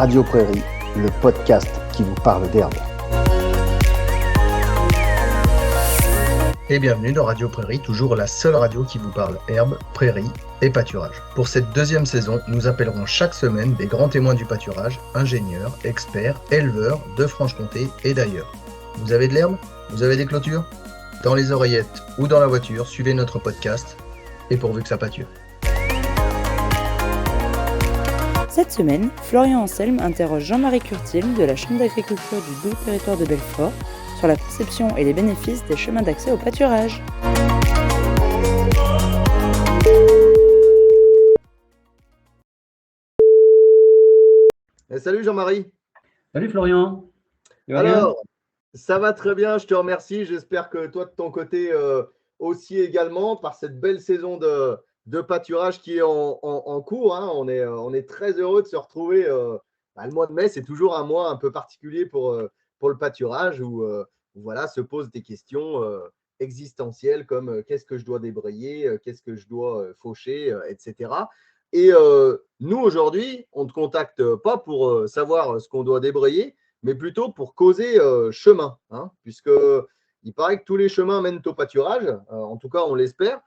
Radio Prairie, le podcast qui vous parle d'herbe. Et bienvenue dans Radio Prairie, toujours la seule radio qui vous parle herbe, prairie et pâturage. Pour cette deuxième saison, nous appellerons chaque semaine des grands témoins du pâturage, ingénieurs, experts, éleveurs de Franche-Comté et d'ailleurs. Vous avez de l'herbe? Vous avez des clôtures? Dans les oreillettes ou dans la voiture, suivez notre podcast et pourvu que ça pâture. Cette semaine, Florian Anselme interroge Jean-Marie Curtil de la Chambre d'agriculture du doux territoire de Belfort sur la conception et les bénéfices des chemins d'accès au pâturage. Salut Jean-Marie. Salut Florian. Alors, ça va très bien, je te remercie. J'espère que toi de ton côté aussi également par cette belle saison de pâturage qui est en cours. Hein. On est très heureux de se retrouver. Le mois de mai, c'est toujours un mois un peu particulier pour le pâturage où voilà, se posent des questions existentielles comme qu'est-ce que je dois débrayer, qu'est-ce que je dois faucher, etc. Et nous, aujourd'hui, on ne te contacte pas pour savoir ce qu'on doit débrayer, mais plutôt pour causer chemin, hein, puisqu'il paraît que tous les chemins mènent au pâturage, en tout cas, on l'espère.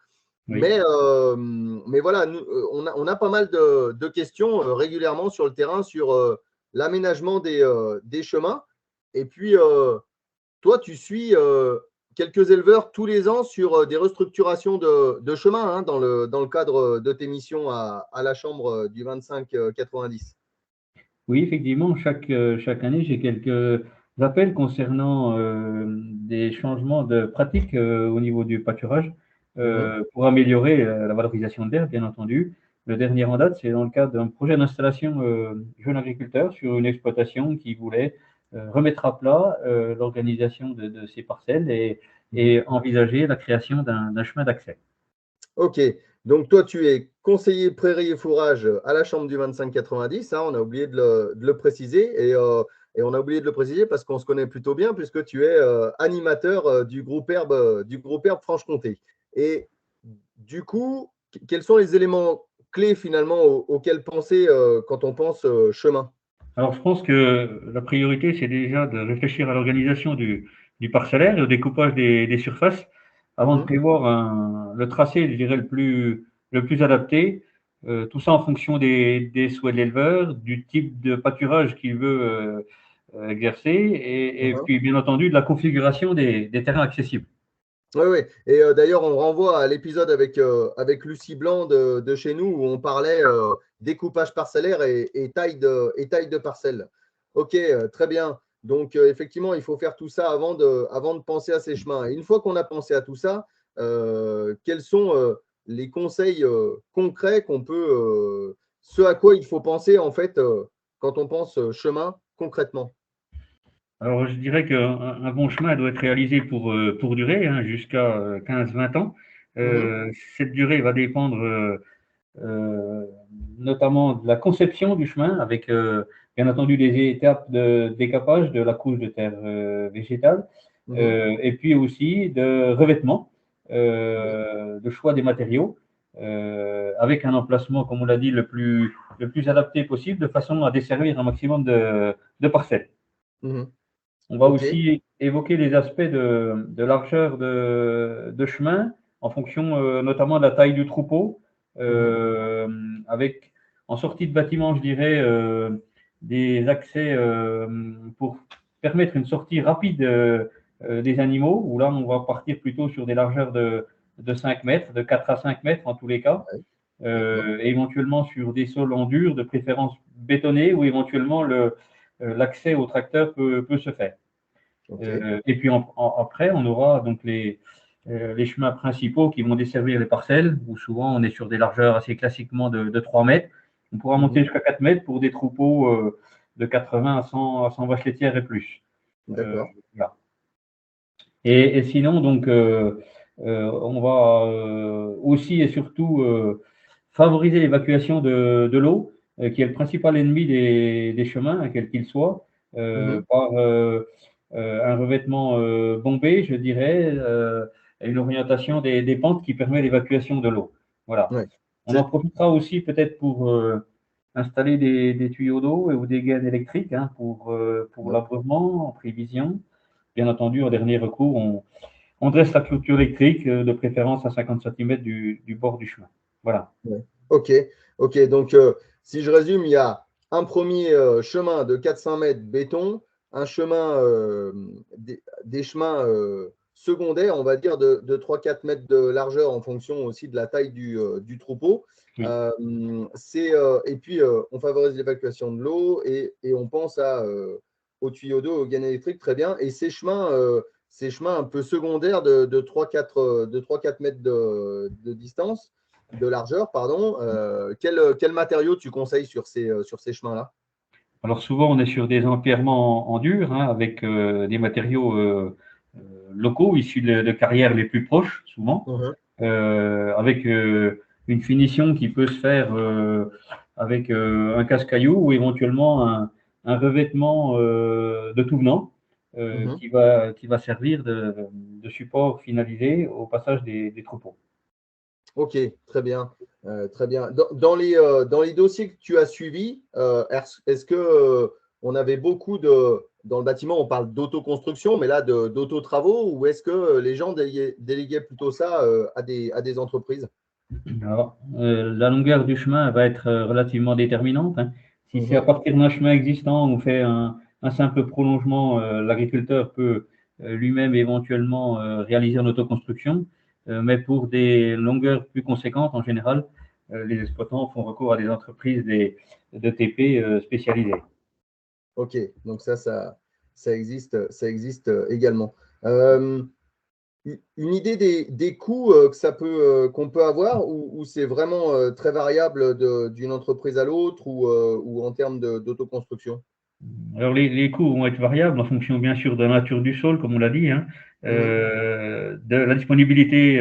Oui. Mais voilà, nous, on a pas mal de questions régulièrement sur le terrain sur l'aménagement des chemins. Et puis, toi, tu suis quelques éleveurs tous les ans sur des restructurations de chemins hein, dans le cadre de tes missions à la Chambre du 25-90. Oui, effectivement, chaque année, j'ai quelques appels concernant des changements de pratiques au niveau du pâturage pour améliorer la valorisation de l'herbe, bien entendu. Le dernier en date, c'est dans le cadre d'un projet d'installation jeune agriculteur sur une exploitation qui voulait remettre à plat l'organisation de ces parcelles et envisager la création d'un chemin d'accès. Ok, donc toi tu es conseiller prairie et fourrage à la Chambre du 25-90, hein, on a oublié de le préciser et on a oublié de le préciser parce qu'on se connaît plutôt bien puisque tu es animateur du groupe Herbe Franche-Comté. Et du coup, quels sont les éléments clés finalement auxquels penser quand on pense chemin? Alors, je pense que la priorité, c'est déjà de réfléchir à l'organisation du parcellaire et au découpage des surfaces avant de prévoir le tracé, je dirais, le plus adapté. Tout ça en fonction des souhaits de l'éleveur, du type de pâturage qu'il veut exercer et puis, bien entendu, de la configuration des terrains accessibles. Oui, oui. Et d'ailleurs, on renvoie à l'épisode avec Lucie Blanc de chez nous où on parlait découpage parcellaire et taille de parcelle. Ok, très bien. Donc, effectivement, il faut faire tout ça avant de penser à ces chemins. Et une fois qu'on a pensé à tout ça, quels sont les conseils concrets ce à quoi il faut penser en fait quand on pense chemin concrètement? Alors, je dirais qu'un bon chemin doit être réalisé pour durer, hein, jusqu'à 15-20 ans. Cette durée va dépendre notamment de la conception du chemin, avec bien entendu les étapes de décapage de la couche de terre végétale, et puis aussi de revêtement, de choix des matériaux, avec un emplacement, comme on l'a dit, le plus adapté possible, de façon à desservir un maximum de parcelles. On va aussi évoquer les aspects de largeur de chemin en fonction notamment de la taille du troupeau, avec en sortie de bâtiment, je dirais, des accès pour permettre une sortie rapide des animaux, où là, on va partir plutôt sur des largeurs de 5 mètres, de 4 à 5 mètres en tous les cas, et éventuellement sur des sols en dur, de préférence bétonnés, où éventuellement l'accès au tracteur peut se faire. Et puis après, on aura donc les chemins principaux qui vont desservir les parcelles, où souvent on est sur des largeurs assez classiquement de 3 mètres. On pourra monter jusqu'à 4 mètres pour des troupeaux de 80 à 100 vaches laitières et plus. D'accord. Voilà. Et sinon, donc, on va aussi et surtout favoriser l'évacuation de l'eau, qui est le principal ennemi des chemins, quel qu'il soit, par un revêtement bombé, je dirais, et une orientation des pentes qui permet l'évacuation de l'eau. Voilà. Ouais. On en profitera aussi peut-être pour installer des tuyaux d'eau ou des gaines électriques pour Ouais. l'abreuvement en prévision. Bien entendu, en dernier recours, on dresse la clôture électrique, de préférence à 50 cm du bord du chemin. Voilà. Ouais. Ok, ok. Donc, si je résume, il y a un premier chemin de 400 mètres béton, un chemin, des chemins secondaires, on va dire, de 3-4 mètres de largeur en fonction aussi de la taille du troupeau. Oui. Et puis, on favorise l'évacuation de l'eau et on pense aux tuyaux d'eau, aux gaines électriques, très bien. Et ces chemins un peu secondaires de 3-4 mètres de distance, de largeur, pardon. Quel matériau tu conseilles sur ces chemins-là? Alors souvent, on est sur des empierrements en dur, avec des matériaux locaux, issus de carrières les plus proches, souvent, Mhm. avec une finition qui peut se faire avec un casse-caillou ou éventuellement un revêtement de tout venant Mhm. qui va servir de support finalisé au passage des troupeaux. Ok, très bien. Très bien. Dans les dossiers que tu as suivis, est-ce que on avait beaucoup dans le bâtiment, on parle d'autoconstruction, mais là d'auto-travaux, ou est-ce que les gens déléguaient plutôt ça à des entreprises? Alors, la longueur du chemin va être relativement déterminante. Si c'est à Mhm. partir d'un chemin existant, on fait un simple prolongement, l'agriculteur peut lui-même éventuellement réaliser en autoconstruction, mais pour des longueurs plus conséquentes, en général, les exploitants font recours à des entreprises de TP spécialisées. Ok, donc ça existe également. Euh, une idée des coûts qu'on peut avoir, ou c'est vraiment très variable d'une entreprise à l'autre, ou en termes d'autoconstruction? Alors, les coûts vont être variables en fonction, bien sûr, de la nature du sol, comme on l'a dit, Mhm. de la disponibilité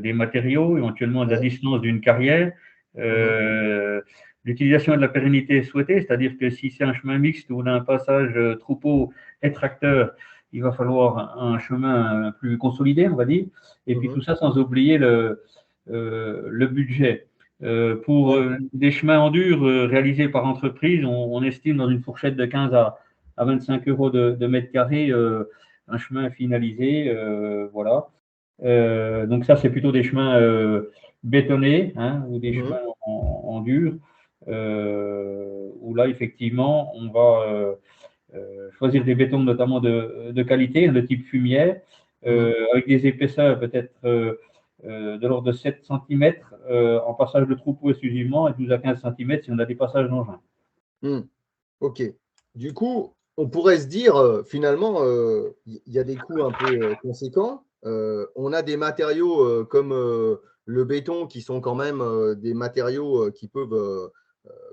des matériaux, éventuellement de la Ouais. distance d'une carrière, Mhm. l'utilisation et de la pérennité souhaitée, c'est-à-dire que si c'est un chemin mixte ou on a un passage troupeau et tracteur, il va falloir un chemin plus consolidé, on va dire, et puis tout Mhm. ça sans oublier le budget. Pour Ouais. des chemins en dur réalisés par entreprise, on estime dans une fourchette de 15 à 25 euros de mètre carré un chemin finalisé. Voilà. Donc ça, c'est plutôt des chemins bétonnés ou des Mhm. chemins en dur, où là, effectivement, on va choisir des bétons notamment de qualité, de type fumière, Mhm. avec des épaisseurs peut-être de l'ordre de 7 cm en passage de troupeau exclusivement et 12 à 15 cm si on a des passages d'engins. Mhm. Ok. Du coup, on pourrait se dire, finalement, il y a des coûts un peu conséquents. On a des matériaux comme le béton, qui sont quand même des matériaux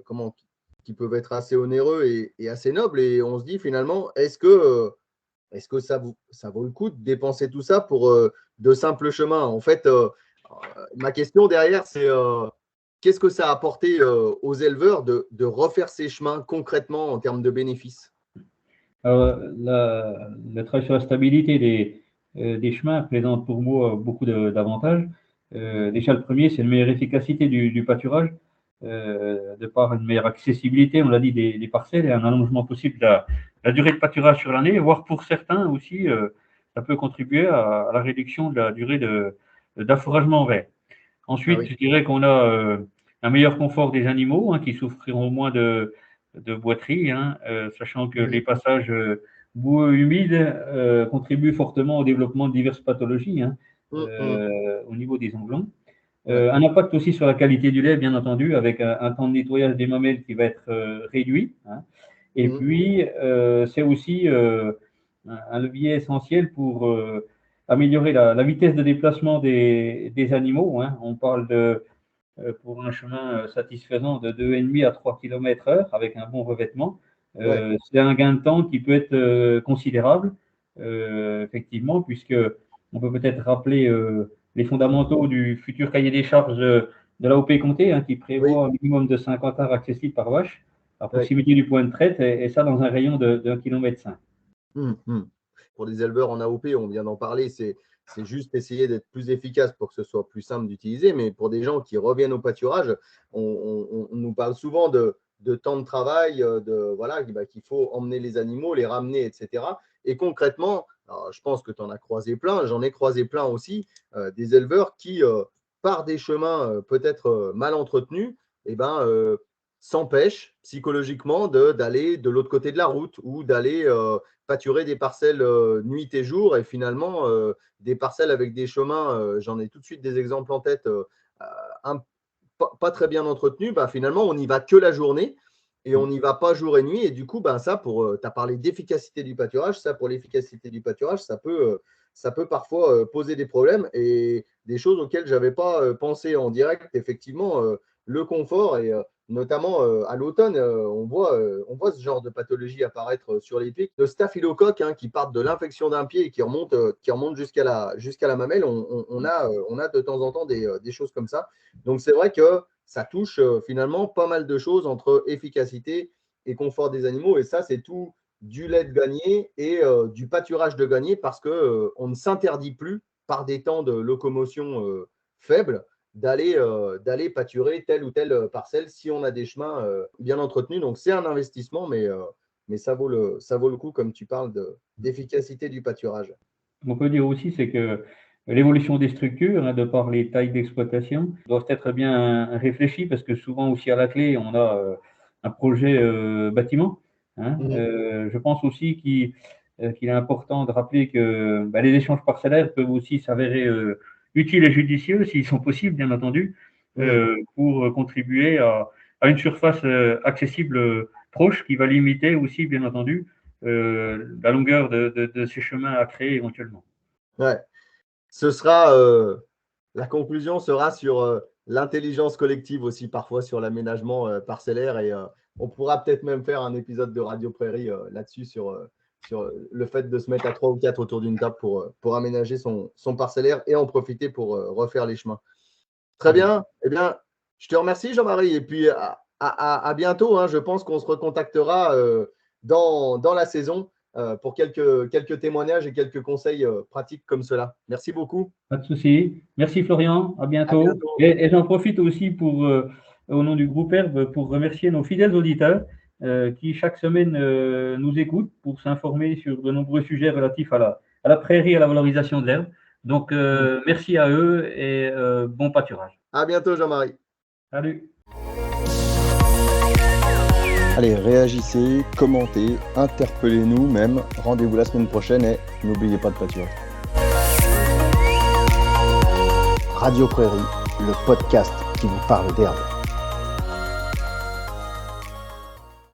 comment, qui peuvent être assez onéreux et assez nobles. Et on se dit finalement, est-ce que ça vaut le coup de dépenser tout ça pour de simples chemins? En fait, ma question derrière, c'est qu'est-ce que ça a apporté aux éleveurs de refaire ces chemins concrètement en termes de bénéfices? Alors, le travail sur la stabilité des chemins présente pour moi beaucoup d'avantages. Déjà, le premier, c'est une meilleure efficacité du pâturage, de par une meilleure accessibilité, on l'a dit, des parcelles et un allongement possible de la durée de pâturage sur l'année, voire pour certains aussi, ça peut contribuer à la réduction de la durée d'affouragement vert. Ah Ensuite, oui. je dirais qu'on a un meilleur confort des animaux qui souffriront moins de boiterie, sachant que les Mhm. passages boueux humides contribuent fortement au développement de diverses pathologies Mhm. au niveau des ongles. Ouais. Un impact aussi sur la qualité du lait, bien entendu, avec un temps de nettoyage des mamelles qui va être réduit. Et Mhm. puis, c'est aussi un levier essentiel pour améliorer la vitesse de déplacement des animaux. On parle pour un chemin satisfaisant de 2,5 à 3 km/h avec un bon revêtement. Ouais. C'est un gain de temps qui peut être considérable, effectivement, puisque on peut peut-être rappeler les fondamentaux du futur cahier des charges de la OP Comté, qui Oui. prévoit un minimum de 50 arts accessibles par vache à Ouais. proximité du point de traite, et ça dans un rayon d'1,5 km. Mhm. Pour des éleveurs en AOP, on vient d'en parler, c'est juste essayer d'être plus efficace pour que ce soit plus simple d'utiliser. Mais pour des gens qui reviennent au pâturage, on nous parle souvent temps de travail, qu'il faut emmener les animaux, les ramener, etc. Et concrètement, alors, je pense que tu en as croisé plein, j'en ai croisé plein aussi, des éleveurs qui, par des chemins peut-être mal entretenus, s'empêchent psychologiquement d'aller de l'autre côté de la route ou d'aller pâturer des parcelles nuit et jour. Et finalement, des parcelles avec des chemins, j'en ai tout de suite des exemples en tête, pas très bien entretenus, finalement, on n'y va que la journée. Et on n'y va pas jour et nuit. Et du coup, tu as parlé d'efficacité du pâturage. Ça, pour l'efficacité du pâturage, ça peut parfois poser des problèmes et des choses auxquelles je n'avais pas pensé en direct. Effectivement, le confort et notamment à l'automne, on voit ce genre de pathologie apparaître sur les pieds. Le staphylocoque qui partent de l'infection d'un pied et qui remonte jusqu'à la mamelle. On a de temps en temps des choses comme ça. Donc, c'est vrai que ça touche finalement pas mal de choses entre efficacité et confort des animaux. Et ça, c'est tout du lait de gagné et du pâturage de gagné parce qu'on ne s'interdit plus par des temps de locomotion faibles d'aller pâturer telle ou telle parcelle si on a des chemins bien entretenus. Donc, c'est un investissement, mais ça vaut le coup, comme tu parles d'efficacité du pâturage. On peut dire aussi, c'est que l'évolution des structures, de par les tailles d'exploitation, doivent être bien réfléchies parce que souvent aussi à la clé, on a un projet bâtiment. Je pense aussi qu'il est important de rappeler que les échanges parcellaires peuvent aussi s'avérer utiles et judicieux, s'ils sont possibles, bien entendu, pour contribuer à une surface accessible proche qui va limiter aussi, bien entendu, la longueur de ces chemins à créer éventuellement. Ouais. Ce sera la conclusion sera sur l'intelligence collective aussi, parfois sur l'aménagement parcellaire. Et on pourra peut-être même faire un épisode de Radio Prairie là-dessus sur le fait de se mettre à 3 ou 4 autour d'une table pour aménager son parcellaire et en profiter pour refaire les chemins. Très bien. Eh bien, je te remercie, Jean-Marie. Et puis, à bientôt. Je pense qu'on se recontactera dans la saison pour quelques témoignages et quelques conseils pratiques comme cela. Merci beaucoup. Pas de souci. Merci Florian. À bientôt. À bientôt. Et j'en profite aussi au nom du groupe Herbe pour remercier nos fidèles auditeurs qui chaque semaine nous écoutent pour s'informer sur de nombreux sujets relatifs à la prairie et à la valorisation de l'herbe. Donc, merci à eux et bon pâturage. À bientôt, Jean-Marie. Salut. Allez, réagissez, commentez, interpellez-nous même. Rendez-vous la semaine prochaine et n'oubliez pas de pâturer. Radio Prairie, le podcast qui vous parle d'herbe.